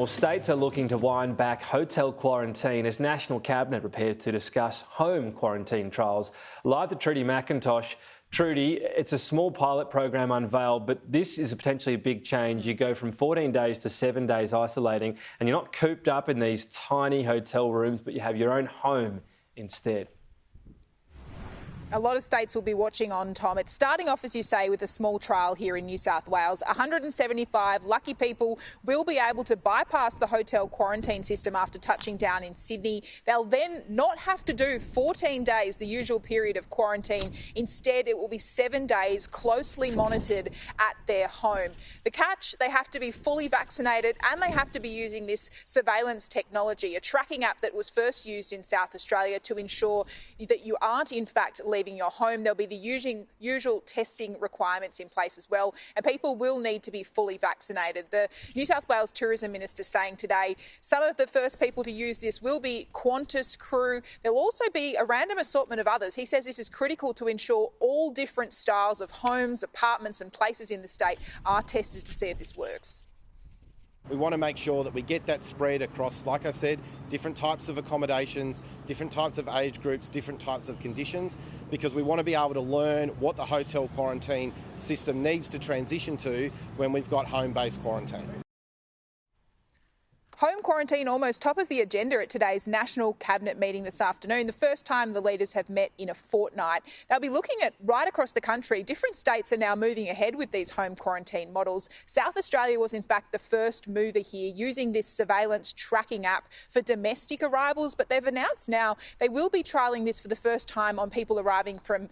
Well, states are looking to wind back hotel quarantine as National Cabinet prepares to discuss home quarantine trials. Live to Trudy McIntosh. Trudy, it's a small pilot program unveiled, but this is potentially a big change. You go from 14 days to 7 days isolating, and you're not cooped up in these tiny hotel rooms, but you have your own home instead. A lot of states will be watching on, Tom. It's starting off, as you say, with a small trial here in New South Wales. 175 lucky people will be able to bypass the hotel quarantine system after touching down in Sydney. They'll then not have to do 14 days, the usual period of quarantine. Instead, it will be 7 days closely monitored at their home. The catch, they have to be fully vaccinated and they have to be using this surveillance technology, a tracking app that was first used in South Australia to ensure that you aren't, in fact, leaving your home. There'll be the usual testing requirements in place as well, and people will need to be fully vaccinated. The New South Wales Tourism Minister saying today some of the first people to use this will be Qantas crew. There'll also be a random assortment of others. He says this is critical to ensure all different styles of homes, apartments and places in the state are tested to see if this works. We want to make sure that we get that spread across, like I said, different types of accommodations, different types of age groups, different types of conditions, because we want to be able to learn what the hotel quarantine system needs to transition to when we've got home-based quarantine. Home quarantine almost top of the agenda at today's National Cabinet meeting this afternoon, the first time the leaders have met in a fortnight. They'll be looking at right across the country. Different states are now moving ahead with these home quarantine models. South Australia was in fact the first mover here, using this surveillance tracking app for domestic arrivals, but they've announced now they will be trialling this for the first time on people arriving from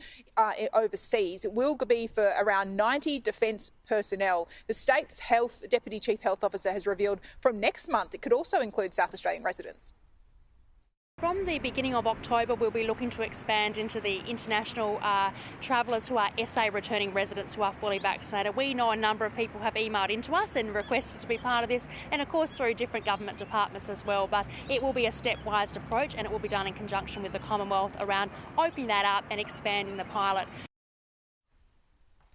overseas. It will be for around 90 defence personnel. The state's Deputy Chief Health Officer has revealed from next month it could also include South Australian residents. From the beginning of October, we'll be looking to expand into the international travellers who are SA returning residents who are fully vaccinated. We know a number of people have emailed into us and requested to be part of this, and of course through different government departments as well. But it will be a stepwise approach, and it will be done in conjunction with the Commonwealth around opening that up and expanding the pilot.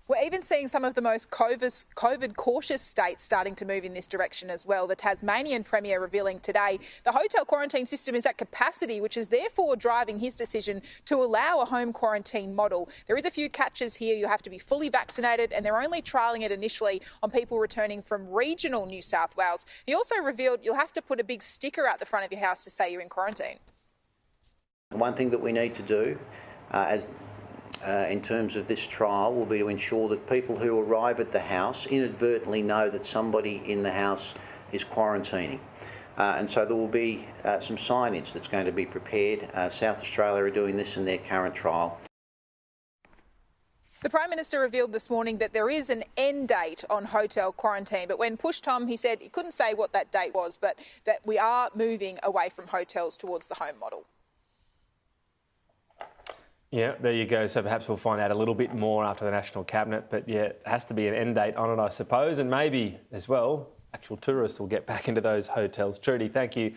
We're even seeing some of the most COVID-cautious states starting to move in this direction as well. The Tasmanian Premier revealing today the hotel quarantine system is at capacity, which is therefore driving his decision to allow a home quarantine model. There is a few catches here. You have to be fully vaccinated, and they're only trialling it initially on people returning from regional New South Wales. He also revealed you'll have to put a big sticker out the front of your house to say you're in quarantine. One thing that we need to do in terms of this trial will be to ensure that people who arrive at the house inadvertently know that somebody in the house is quarantining. And so there will be some signage that's going to be prepared. South Australia are doing this in their current trial. The Prime Minister revealed this morning that there is an end date on hotel quarantine, but when pushed, Tom, he said he couldn't say what that date was, but that we are moving away from hotels towards the home model. Yeah, there you go. So perhaps we'll find out a little bit more after the National Cabinet. But yeah, it has to be an end date on it, I suppose. And maybe as well, actual tourists will get back into those hotels. Trudy, thank you.